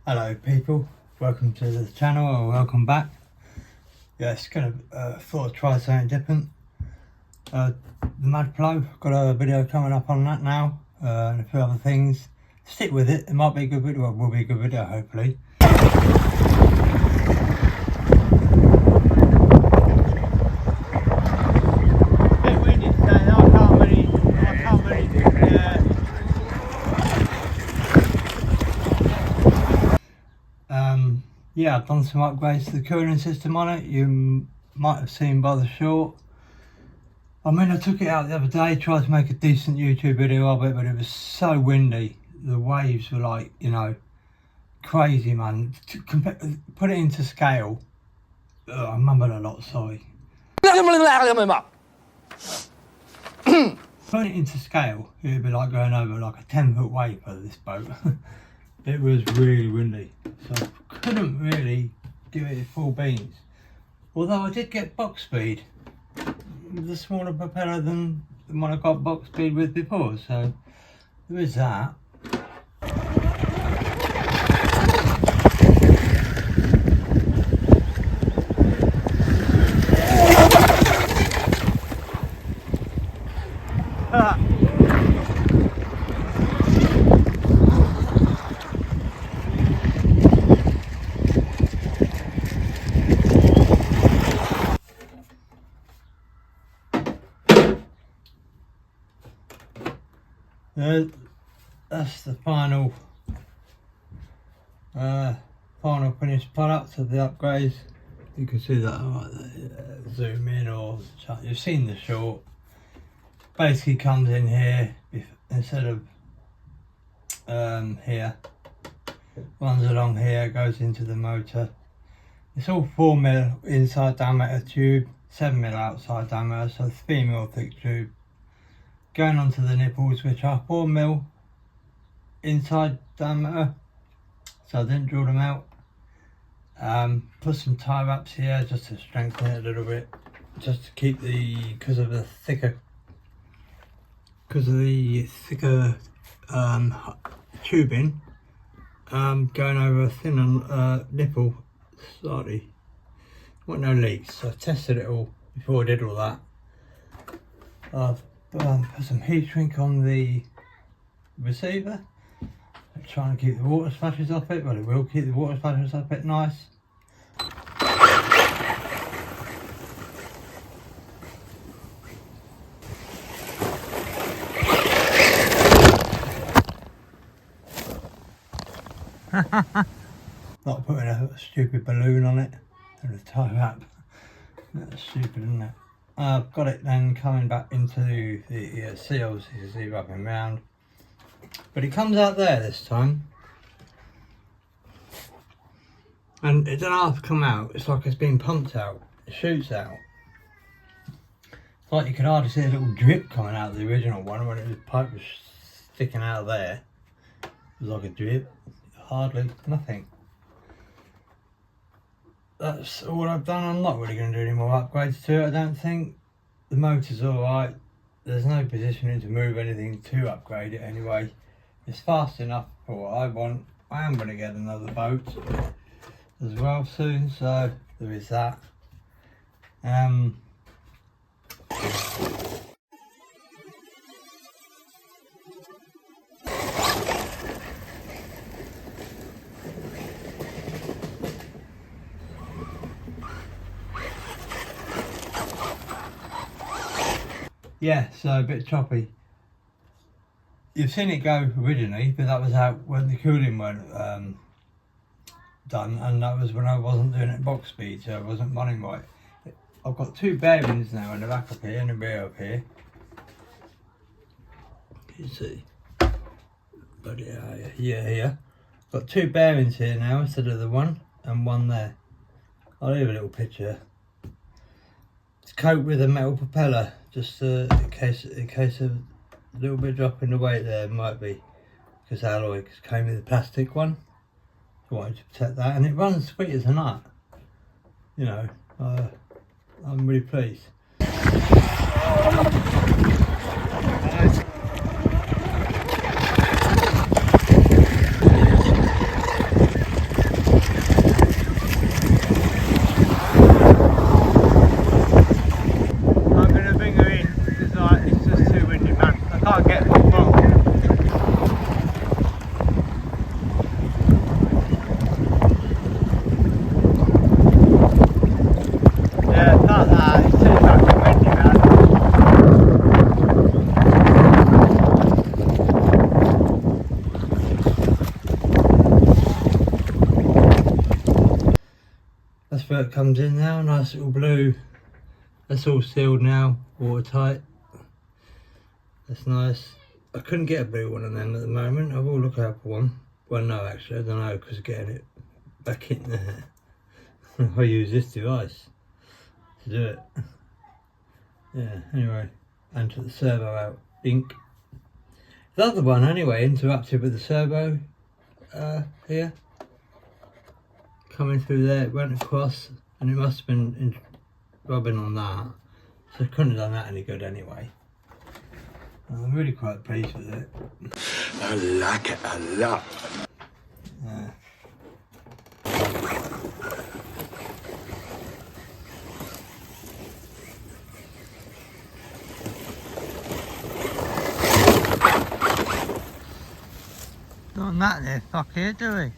Hello people, welcome to the channel or welcome back. Yes, thought I'd try something different. The mad flow, got a video coming up on that now, and a few other things. Stick with it, it might be a good video, well, it will be a good video hopefully. Yeah, I've done some upgrades to the cooling system on it. You might have seen by the short. I mean, I took it out the other day, tried to make a decent YouTube video of it, but it was so windy. The waves were like, you know, crazy, man. Put it into scale. I mumbled a lot, sorry. Put it into scale, it would be like going over like a 10-foot wave for this boat. It was really windy, so I couldn't really give it full beans. Although I did get box speed, the smaller propeller than the one I got box speed with before, so there is that. That's the final finished product of the upgrades. You can see that right there. Zoom in, or you've seen the short. Basically comes in here instead of here. Runs along here, goes into the motor. It's all 4mm inside diameter tube, 7mm outside diameter, so 3mm thick tube. Going onto the nipples, which are 4mm inside diameter, so I didn't drill them out. Put some tie wraps here just to strengthen it a little bit, just to keep because of the thicker tubing going over a thinner nipple slightly. Want no leaks, so I tested it all before I did all that. I've put some heat shrink on the receiver. I'm trying to keep the water splashes off it, but it will keep the water splashes off it nice. Not putting a stupid balloon on it and a tie wrap. That's stupid, isn't it? I've got it then coming back into the seals, you can see wrapping around. But it comes out there this time. And it doesn't have to come out, it's like it's being pumped out. It shoots out. It's like you could hardly see a little drip coming out of the original one when the pipe was sticking out of there. It was like a drip. Hardly, nothing. That's all I've done. I'm not really going to do any more upgrades to it, I don't think. The motor's alright. There's no positioning to move anything to upgrade it anyway. It's fast enough for what I want. I am going to get another boat as well soon, so there is that. Yeah, so a bit choppy. You've seen it go originally, but that was out when the cooling weren't done, and that was when I wasn't doing it at box speed, so I wasn't running right. I've got two bearings now in the back up here and the rear up here. You can see. But yeah, here. Got two bearings here now instead of the one, and one there. I'll leave a little picture. It's coated with a metal propeller, just in case of a little bit dropping the weight there, might be, because alloy came with a plastic one. I wanted to protect that, and it runs sweet as a nut. You know, I'm really pleased. where it comes in now, nice little blue. That's all sealed now, watertight. That's nice. I couldn't get a blue one of them at the moment. I will look out for one. Well, no, actually, I don't know, because getting it back in there. I use this device to do it. Yeah, anyway, and took the servo out. Ink. The other one, anyway, interrupted with the servo here. Coming through there, it went across, and it must have been rubbing on that. So I couldn't have done that any good anyway. I'm really quite pleased with it. I like it a lot. Yeah. Don't that there, fuck here, do we?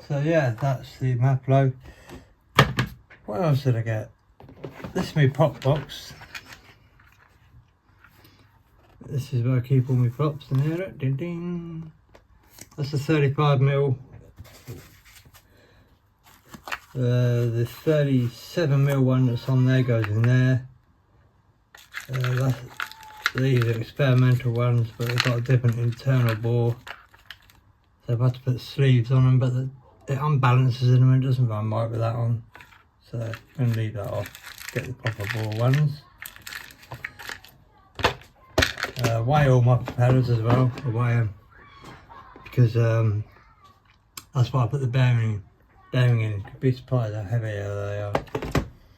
So yeah, that's the Maplo. What else did I get? This is my prop box. This is where I keep all my props in here. Ding ding. That's a 35mm. The 37mm one that's on there goes in there. These are experimental ones, but they've got a different internal bore. So I've had to put sleeves on them, but it unbalances them and it doesn't run right with that on. So I'm going to leave that off. Get the proper bore ones. Weigh all my propellers as well. I weigh them because that's why I put the bearing in. You'd be surprised how heavy they are.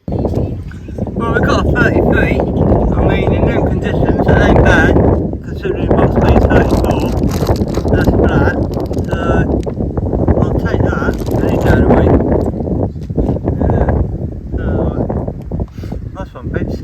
Well, we've got a 33. I mean, in them conditions, it ain't bad considering the box weighs 34. That's flat. So I'll take that any day of the week. Yeah. So nice one, peeps.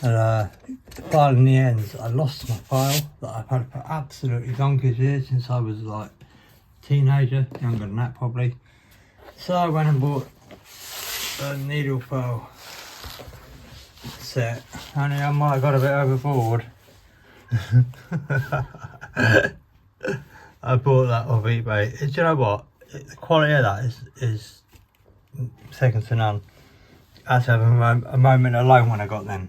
And file in the ends, I lost my file that I've had for absolutely donkey's years since I was like a teenager, younger than that probably. So I went and bought a needle file set, only I might have got a bit overboard. I bought that off eBay. Do you know what? The quality of that is second to none. I had to have a moment alone when I got them.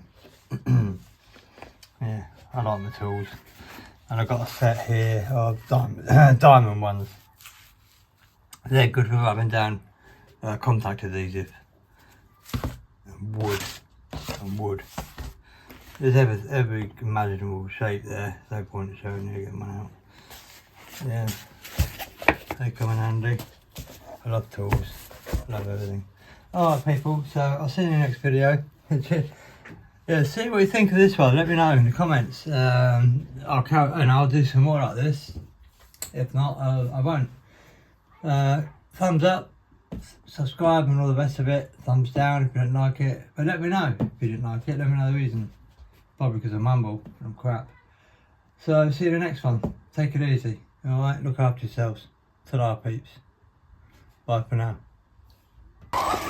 Yeah, I like my tools, and I've got a set here of diamond ones. They're good for rubbing down contact adhesive and wood. There's every imaginable shape there. No point in showing you, get one out. Yeah, they come in handy. I love tools, love everything. Alright people, so I'll see you in the next video. Yeah, see what you think of this one, let me know in the comments. I'll do some more like this. If not, I won't. Thumbs up, subscribe and all the rest of it. Thumbs down if you don't like it. But let me know if you didn't like it, let me know the reason. Probably because I mumble and I'm crap. So see you in the next one. Take it easy. Alright, look after yourselves. Ta-ra peeps. Bye for now.